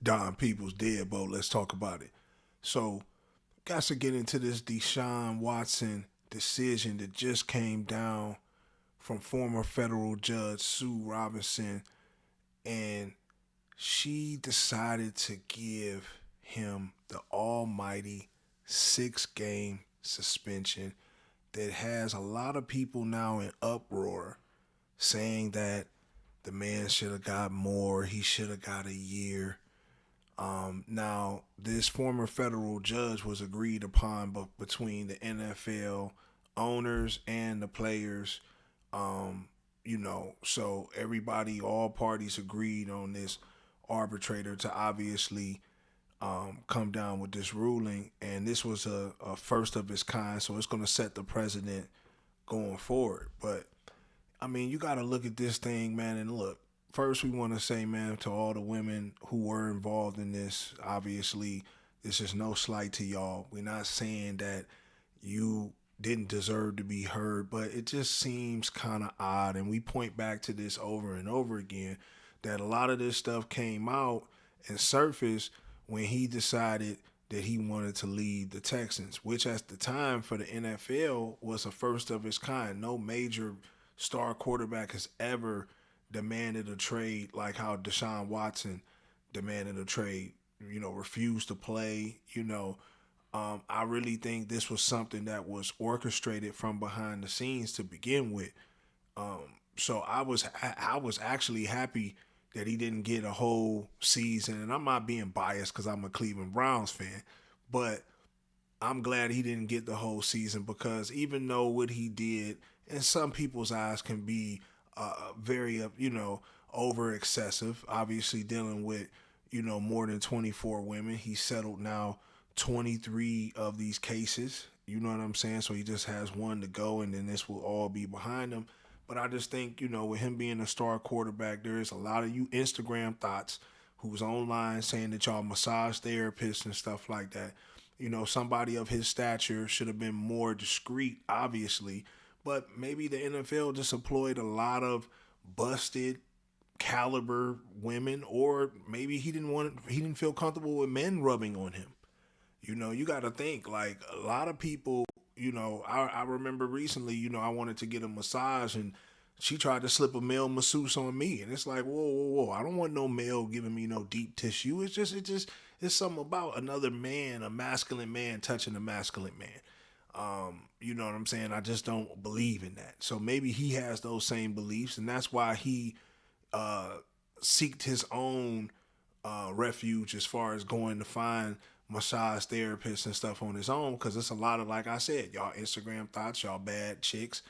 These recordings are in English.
Don Peoples Deadbolt. Let's talk about it. So, got to get into this Deshaun Watson decision that just came down from former federal judge Sue Robinson, and she decided to give him the almighty 6 game suspension that has a lot of people now in uproar saying that the man should have got more, he should have got a year. Now, this former federal judge was agreed upon between the NFL owners and the players. So everybody, all parties agreed on this arbitrator to obviously come down with this ruling. And this was a first of its kind, so it's going to set the precedent going forward. But I mean, you got to look at this thing, man, and look. First, we want to say, man, to all the women who were involved in this, obviously, this is no slight to y'all. We're not saying that you didn't deserve to be heard, but it just seems kind of odd. And we point back to this over and over again that a lot of this stuff came out and surfaced when he decided that he wanted to leave the Texans, which at the time for the NFL was a first of its kind. No major star quarterback has ever demanded a trade like how Deshaun Watson demanded a trade, refused to play, I really think this was something that was orchestrated from behind the scenes to begin with. So I was actually happy that he didn't get a whole season, and I'm not being biased because I'm a Cleveland Browns fan, but I'm glad he didn't get the whole season because even though what he did in some people's eyes can be very, over excessive. Obviously, dealing with, more than 24 women. He settled now 23 of these cases. You know what I'm saying? So he just has one to go, and then this will all be behind him. But I just think, with him being a star quarterback, there is a lot of you Instagram thoughts who's online saying that y'all massage therapists and stuff like that. Somebody of his stature should have been more discreet, obviously, but maybe the NFL just employed a lot of busted caliber women, or maybe he didn't feel comfortable with men rubbing on him. You got to think like a lot of people. I remember recently. I wanted to get a massage, and she tried to slip a male masseuse on me, and it's like, whoa, whoa, whoa! I don't want no male giving me no deep tissue. It's something about another man, a masculine man touching a masculine man. You know what I'm saying? I just don't believe in that. So maybe he has those same beliefs, and that's why he seeked his own refuge as far as going to find massage therapists and stuff on his own, because it's a lot of, like I said, y'all Instagram thoughts, y'all bad chicks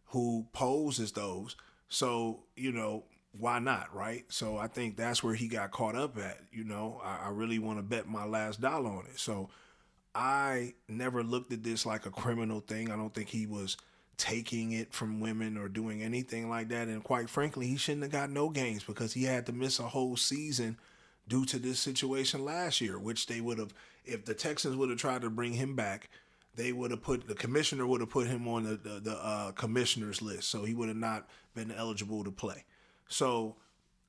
who pose as those. So, why not, right? So I think that's where he got caught up at. I really want to bet my last dollar on it. So I never looked at this like a criminal thing. I don't think he was taking it from women or doing anything like that. And quite frankly, he shouldn't have got no games because he had to miss a whole season due to this situation last year, which they would have, if the Texans would have tried to bring him back, the commissioner would have put him on the commissioner's list. So he would have not been eligible to play. So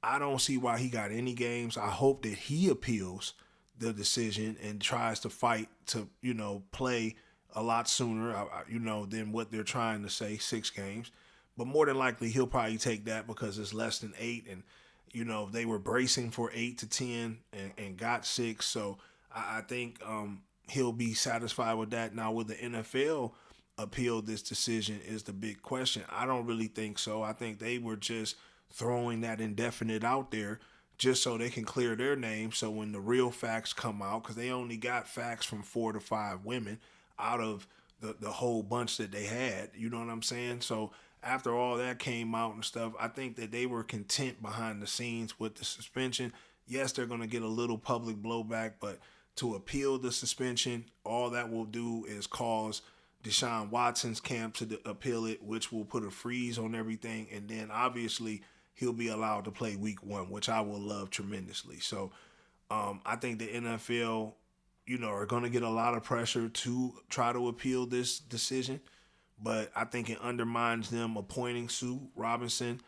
I don't see why he got any games. I hope that he appeals the decision and tries to fight to, play a lot sooner, than what they're trying to say, 6 games. But more than likely, he'll probably take that because it's less than 8. And, they were bracing for 8 to 10 and got 6. So I think he'll be satisfied with that. Now, will the NFL appeal this decision is the big question. I don't really think so. I think they were just throwing that indefinite out there just so they can clear their name. So when the real facts come out, because they only got facts from 4 to 5 women out of the whole bunch that they had, you know what I'm saying? So after all that came out and stuff, I think that they were content behind the scenes with the suspension. Yes, they're going to get a little public blowback, but to appeal the suspension, all that will do is cause Deshaun Watson's camp to appeal it, which will put a freeze on everything. And then obviously he'll be allowed to play week 1, which I will love tremendously. So I think the NFL, are going to get a lot of pressure to try to appeal this decision. But I think it undermines them appointing Sue Robinson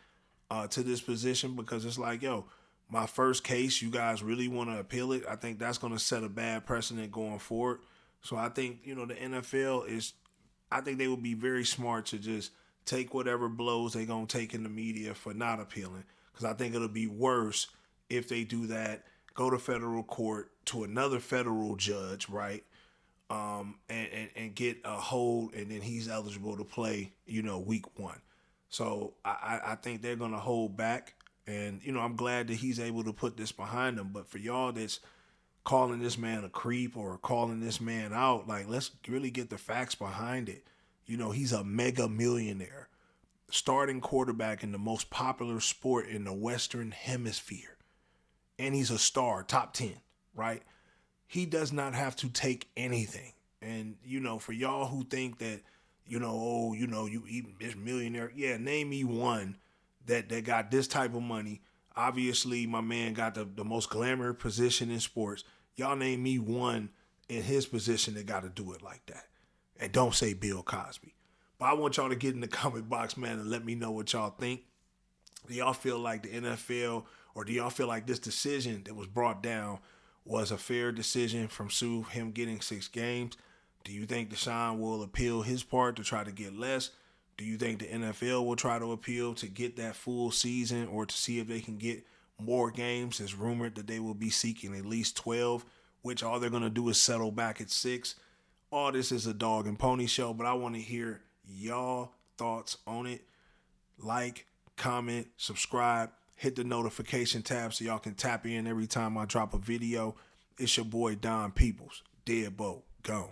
to this position because it's like, yo, my first case, you guys really want to appeal it, I think that's going to set a bad precedent going forward. So I think, the NFL I think they would be very smart to just take whatever blows they're going to take in the media for not appealing. Because I think it'll be worse if they do that, go to federal court to another federal judge, right? And get a hold, and then he's eligible to play, week 1. So I think they're going to hold back. And, I'm glad that he's able to put this behind him. But for y'all that's calling this man a creep or calling this man out, like, let's really get the facts behind it. He's a mega millionaire, starting quarterback in the most popular sport in the Western Hemisphere. And he's a star, top 10, right? He does not have to take anything. And, for y'all who think that, you even this millionaire, yeah, name me one that got this type of money. Obviously, my man got the most glamour position in sports. Y'all name me one in his position that got to do it like that. And don't say Bill Cosby. But I want y'all to get in the comment box, man, and let me know what y'all think. Do y'all feel like the NFL, or do y'all feel like this decision that was brought down was a fair decision from Sue, him getting 6 games? Do you think Deshaun will appeal his part to try to get less? Do you think the NFL will try to appeal to get that full season, or to see if they can get more games? It's rumored that they will be seeking at least 12, which all they're going to do is settle back at 6. All this is a dog and pony show, but I want to hear y'all thoughts on it. Like, comment, subscribe, hit the notification tab so y'all can tap in every time I drop a video. It's your boy Don Peoples. Deadbolt. Go.